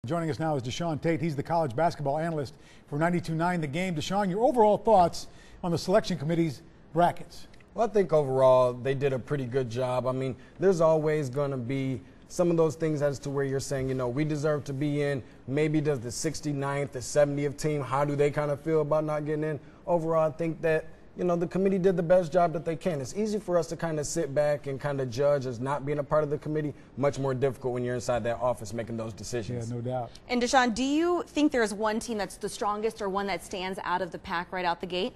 Joining us now is Deshaun Tate. He's the college basketball analyst for 92.9 The Game. Deshaun, your overall thoughts on the selection committee's brackets? Well, I think overall they did a pretty good job. I mean, there's always going to be some of those things as to where you're saying, you know, we deserve to be in. Maybe does the 69th, the 70th team, how do they kind of feel about not getting in? Overall, I think that, you know, the committee did the best job that they can. It's easy for us to kind of sit back and kind of judge as not being a part of the committee. Much more difficult when you're inside that office making those decisions. Yeah, no doubt. And Deshaun, do you think there's one team that's the strongest or one that stands out of the pack right out the gate?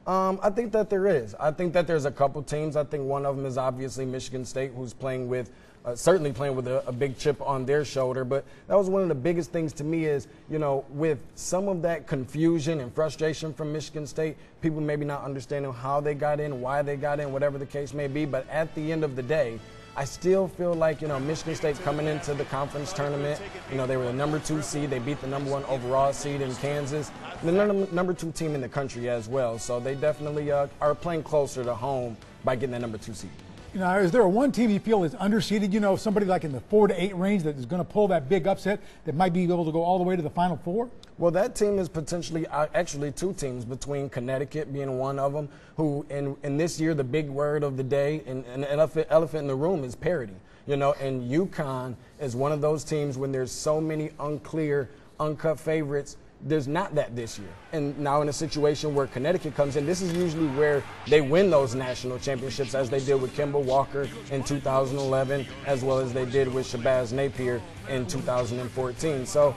I think that there is. I think that there's a couple teams. I think one of them is obviously Michigan State, who's playing with certainly playing with a big chip on their shoulder. But that was one of the biggest things to me is, you know, with some of that confusion and frustration from Michigan State, people maybe not understanding how they got in, why they got in, whatever the case may be. But at the end of the day, I still feel like, you know, Michigan State's coming into the conference tournament. You know, they were the #2 seed. They beat the #1 overall seed in Kansas. The #2 team in the country as well. So they definitely are playing closer to home by getting that #2 seed. You know, is there a one team you feel is underseeded? You know, somebody like in the 4 to 8 range that is going to pull that big upset that might be able to go all the way to the Final Four? Well, that team is potentially actually two teams, between Connecticut being one of them, who in this year the big word of the day and an elephant in the room is parity. You know, and UConn is one of those teams when there's so many unclear, uncut favorites. There's not that this year. And now in a situation where Connecticut comes in, this is usually where they win those national championships, as they did with Kemba Walker in 2011, as well as they did with Shabazz Napier in 2014. So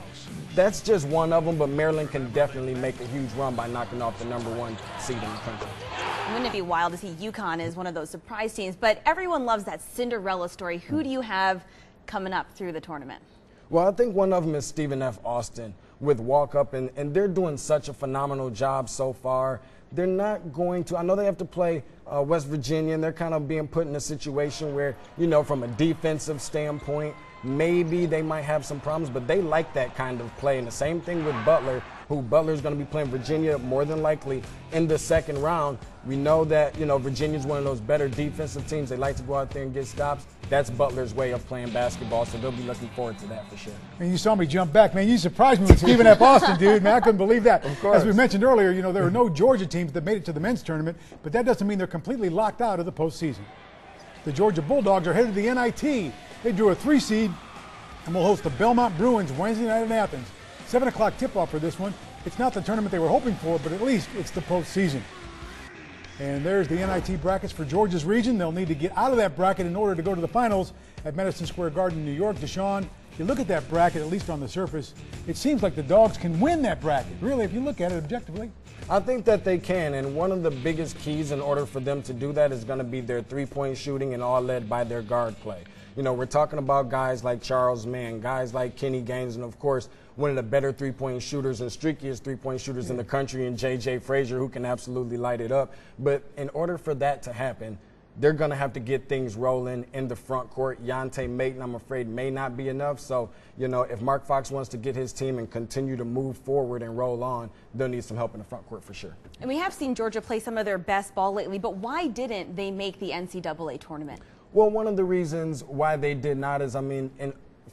that's just one of them, but Maryland can definitely make a huge run by knocking off the #1 seed in the country. Wouldn't it be wild to see UConn as one of those surprise teams? But everyone loves that Cinderella story. Who do you have coming up through the tournament? Well, I think one of them is Stephen F. Austin with walk-up, and they're doing such a phenomenal job so far. They're not going to – I know they have to play West Virginia, and they're kind of being put in a situation where, you know, from a defensive standpoint, maybe they might have some problems, but they like that kind of play. And the same thing with Butler, who Butler's going to be playing Virginia more than likely in the second round. We know that, you know, Virginia's one of those better defensive teams. They like to go out there and get stops. That's Butler's way of playing basketball, so they'll be looking forward to that for sure. And you saw me jump back, man. You surprised me with Stephen F. Austin, dude. Man, I couldn't believe that. Of course. As we mentioned earlier, you know, there are no Georgia teams that made it to the men's tournament, but that doesn't mean they're completely locked out of the postseason. The Georgia Bulldogs are headed to the NIT. They drew a 3 seed and will host the Belmont Bruins Wednesday night in Athens. 7 o'clock tip-off for this one. It's not the tournament they were hoping for, but at least it's the postseason. And there's the NIT brackets for Georgia's region. They'll need to get out of that bracket in order to go to the finals at Madison Square Garden, New York. Deshaun, if you look at that bracket, at least on the surface, it seems like the Dogs can win that bracket. Really, if you look at it objectively. I think that they can, and one of the biggest keys in order for them to do that is going to be their three-point shooting, and all led by their guard play. You know, we're talking about guys like Charles Mann, guys like Kenny Gaines, and of course, one of the better three-point shooters and streakiest three-point shooters in the country, and J.J. Frazier, who can absolutely light it up. But in order for that to happen, they're going to have to get things rolling in the front court. Yante Maton, I'm afraid, may not be enough. So, you know, if Mark Fox wants to get his team and continue to move forward and roll on, they'll need some help in the front court for sure. And we have seen Georgia play some of their best ball lately, but why didn't they make the NCAA tournament? Well, one of the reasons why they did not is, I mean,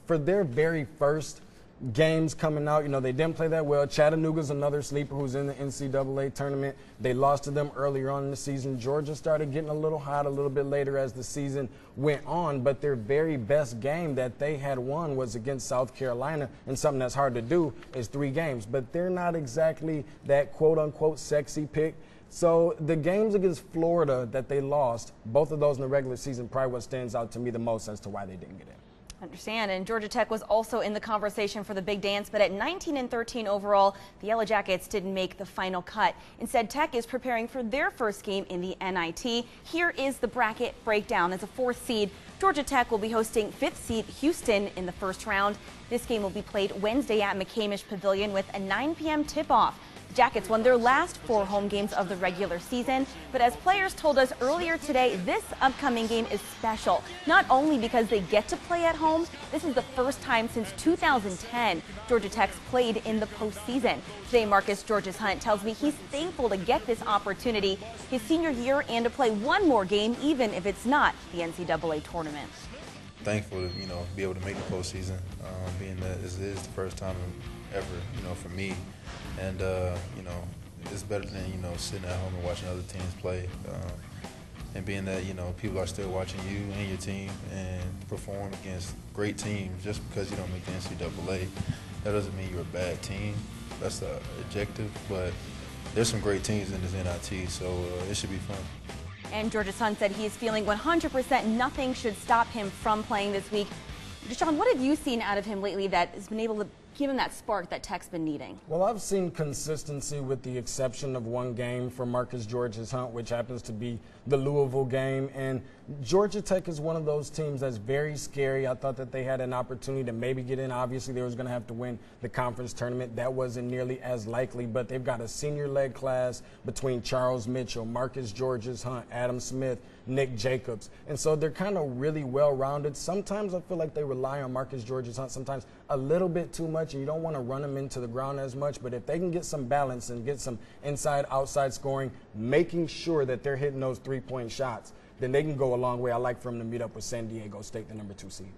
for their very first games coming out, you know, they didn't play that well. Chattanooga's another sleeper who's in the NCAA tournament. They lost to them earlier on in the season. Georgia started getting a little hot a little bit later as the season went on, but their very best game that they had won was against South Carolina, and something that's hard to do is 3 games. But they're not exactly that quote-unquote sexy pick. So the games against Florida that they lost, both of those in the regular season, probably what stands out to me the most as to why they didn't get in. Understand. And Georgia Tech was also in the conversation for the big dance, but at 19-13 overall, the Yellow Jackets didn't make the final cut. Instead, Tech is preparing for their first game in the NIT. Here is the bracket breakdown. As a 4th seed, Georgia Tech will be hosting 5th seed Houston in the first round. This game will be played Wednesday at McCamish Pavilion with a 9 p.m. tip-off. Jackets won their last 4 home games of the regular season, but as players told us earlier today, this upcoming game is special, not only because they get to play at home. This is the first time since 2010 Georgia Tech's played in the postseason. Today, Marcus Georges Hunt tells me he's thankful to get this opportunity his senior year and to play one more game, even if it's not the NCAA tournament. thankful to, be able to make the postseason, being that this is the first time ever, for me. And, it's better than, sitting at home and watching other teams play. And being that, people are still watching you and your team and perform against great teams. Just because you don't make the NCAA, that doesn't mean you're a bad team. That's the objective. But there's some great teams in this NIT, so it should be fun. And Georgia's son said he is feeling 100% nothing should stop him from playing this week. Deshaun, what have you seen out of him lately that has been able to give him that spark that Tech's been needing? Well, I've seen consistency with the exception of one game for Marcus Georges-Hunt, which happens to be the Louisville game. And Georgia Tech is one of those teams that's very scary. I thought that they had an opportunity to maybe get in. Obviously, they was going to have to win the conference tournament. That wasn't nearly as likely, but they've got a senior-led class between Charles Mitchell, Marcus Georges-Hunt, Adam Smith, Nick Jacobs. And so they're kind of really well-rounded. Sometimes I feel like they rely on Marcus Georges-Hunt, sometimes a little bit too much, and you don't want to run them into the ground as much. But if they can get some balance and get some inside-outside scoring, making sure that they're hitting those three-point shots, then they can go a long way. I like for them to meet up with San Diego State, the #2 seed.